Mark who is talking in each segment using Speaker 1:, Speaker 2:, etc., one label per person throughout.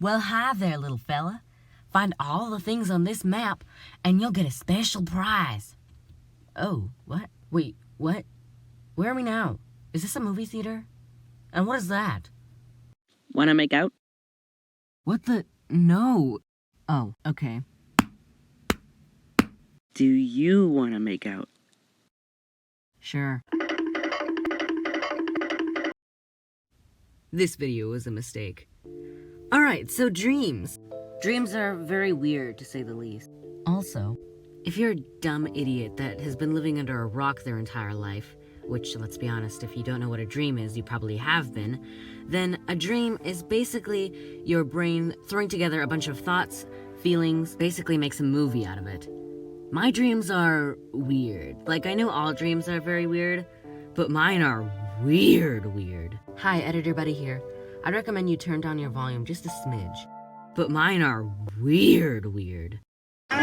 Speaker 1: Well, hi there, little fella. Find all the things on this map, and you'll get a special prize. Oh, what? Wait, what? Where are we now? Is this a movie theater? And what is that?
Speaker 2: Wanna make out?
Speaker 1: What the? No. Oh, okay.
Speaker 2: Do you wanna make out?
Speaker 1: Sure. This video was a mistake. Alright, so dreams. Dreams are very weird, to say the least. Also, if you're a dumb idiot that has been living under a rock their entire life, which, let's be honest, if you don't know what a dream is, you probably have been, then a dream is basically your brain throwing together a bunch of thoughts, feelings, basically makes a movie out of it. My dreams are weird. Like, I know all dreams are very weird, but mine are weird. Hi, Editor Buddy here. I'd recommend you turn down your volume just a smidge. But mine are weird. I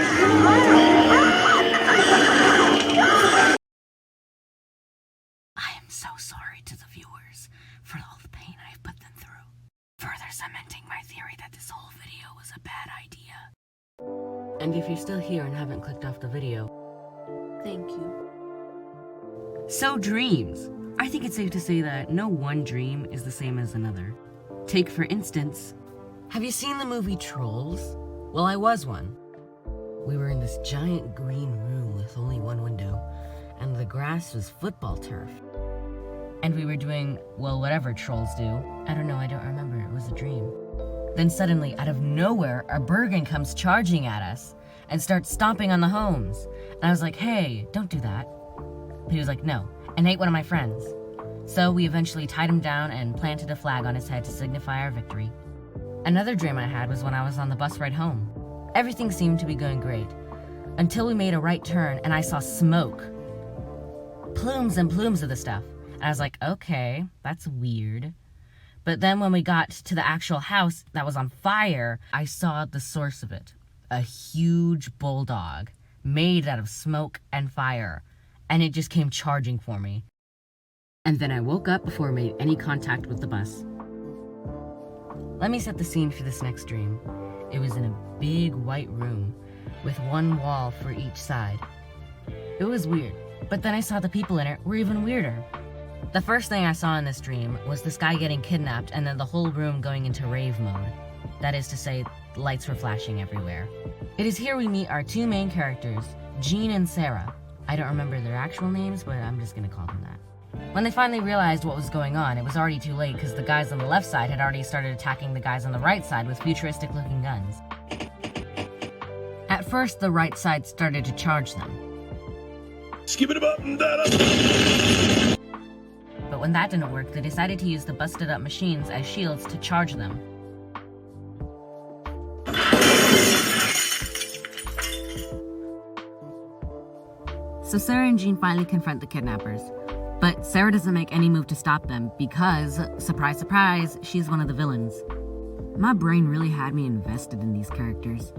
Speaker 1: am so sorry to the viewers for all the pain I've put them through, further cementing my theory that this whole video was a bad idea. And if you're still here and haven't clicked off the video, thank you. So dreams. I think it's safe to say that no one dream is the same as another. Take, for instance, have you seen the movie Trolls? Well, I was one. We were in this giant green room with only one window, and the grass was football turf. And we were doing, well, whatever trolls do. I don't know, I don't remember, it was a dream. Then suddenly, out of nowhere, a Bergen comes charging at us and starts stomping on the homes. And I was like, hey, don't do that. But he was like, no, and ate one of my friends. So we eventually tied him down and planted a flag on his head to signify our victory. Another dream I had was when I was on the bus ride home. Everything seemed to be going great, until we made a right turn and I saw smoke. Plumes and plumes of the stuff. And I was like, okay, that's weird. But then when we got to the actual house that was on fire, I saw the source of it. A huge bulldog made out of smoke and fire. And it just came charging for me. And then I woke up before I made any contact with the bus. Let me set the scene for this next dream. It was in a big white room with one wall for each side. It was weird, but then I saw the people in it were even weirder. The first thing I saw in this dream was this guy getting kidnapped and then the whole room going into rave mode. That is to say, lights were flashing everywhere. It is here we meet our two main characters, Jean and Sarah. I don't remember their actual names, but I'm just gonna call them that. When they finally realized what was going on, it was already too late because the guys on the left side had already started attacking the guys on the right side with futuristic-looking guns. At first, the right side started to charge them.
Speaker 3: Skip it up and down.
Speaker 1: But when that didn't work, they decided to use the busted-up machines as shields to charge them. So Sarah and Jean finally confront the kidnappers. But Sarah doesn't make any move to stop them because, surprise, surprise, she's one of the villains. My brain really had me invested in these characters.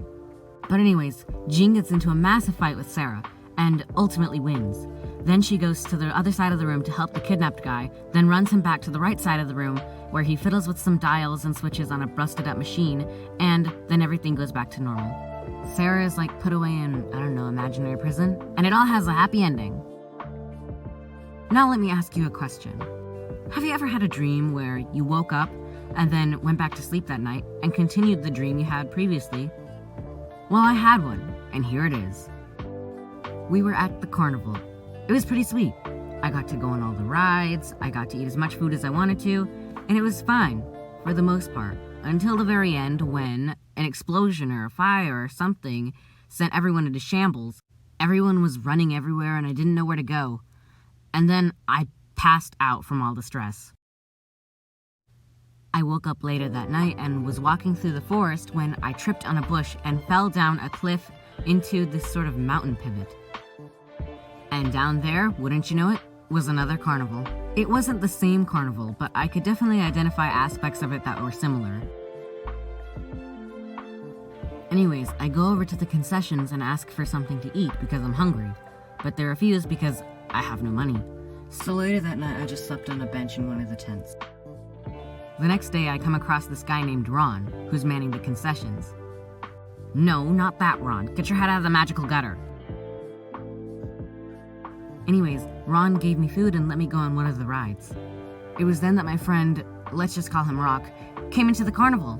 Speaker 1: But anyways, Jean gets into a massive fight with Sarah and ultimately wins. Then she goes to the other side of the room to help the kidnapped guy, then runs him back to the right side of the room where he fiddles with some dials and switches on a busted up machine, and then everything goes back to normal. Sarah is like put away in, I don't know, imaginary prison, and it all has a happy ending. Now let me ask you a question. Have you ever had a dream where you woke up and then went back to sleep that night and continued the dream you had previously? Well, I had one, and here it is. We were at the carnival. It was pretty sweet. I got to go on all the rides, I got to eat as much food as I wanted to, and it was fine, for the most part, until the very end when an explosion or a fire or something sent everyone into shambles. Everyone was running everywhere and I didn't know where to go. And then I passed out from all the stress. I woke up later that night and was walking through the forest when I tripped on a bush and fell down a cliff into this sort of mountain pivot. And down there, wouldn't you know it, was another carnival. It wasn't the same carnival, but I could definitely identify aspects of it that were similar. Anyways, I go over to the concessions and ask for something to eat because I'm hungry, but they refuse because I have no money. So later that night, I just slept on a bench in one of the tents. The next day, I come across this guy named Ron, who's manning the concessions. No, not that Ron. Get your head out of the magical gutter. Anyways, Ron gave me food and let me go on one of the rides. It was then that my friend, let's just call him Rock, came into the carnival.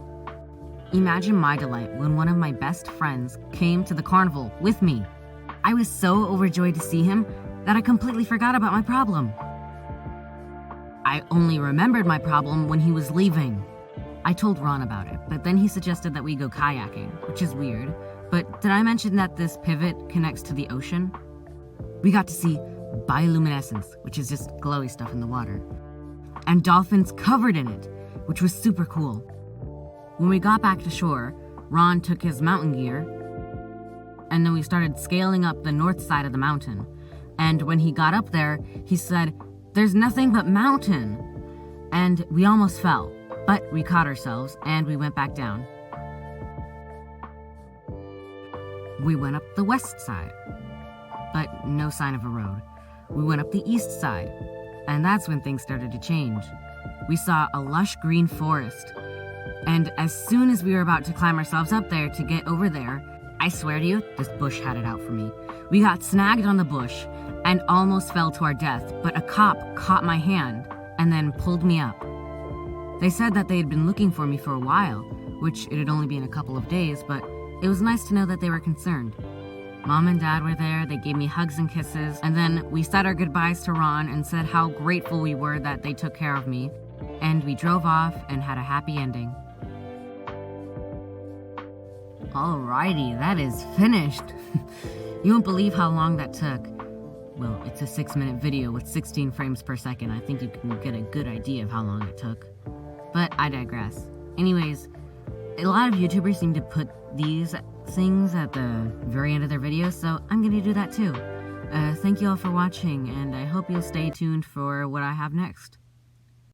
Speaker 1: Imagine my delight when one of my best friends came to the carnival with me. I was so overjoyed to see him that I completely forgot about my problem. I only remembered my problem when he was leaving. I told Ron about it, but then he suggested that we go kayaking, which is weird. But did I mention that this pivot connects to the ocean? We got to see bioluminescence, which is just glowy stuff in the water, and dolphins covered in it, which was super cool. When we got back to shore, Ron took his mountain gear, and then we started scaling up the north side of the mountain. And when he got up there, he said, "There's nothing but mountain." And we almost fell, but we caught ourselves and we went back down. We went up the west side, but no sign of a road. We went up the east side, and that's when things started to change. We saw a lush green forest, and as soon as we were about to climb ourselves up there to get over there, I swear to you, this bush had it out for me. We got snagged on the bush and almost fell to our death, but a cop caught my hand and then pulled me up. They said that they had been looking for me for a while, which it had only been a couple of days, but it was nice to know that they were concerned. Mom and Dad were there, they gave me hugs and kisses, and then we said our goodbyes to Ron and said how grateful we were that they took care of me, and we drove off and had a happy ending. Alrighty, that is finished. You won't believe how long that took. Well, it's a 6-minute video with 16 frames per second. I think you can get a good idea of how long it took. But I digress. Anyways, a lot of YouTubers seem to put these things at the very end of their videos, so I'm gonna do that too. Thank you all for watching, and I hope you'll stay tuned for what I have next.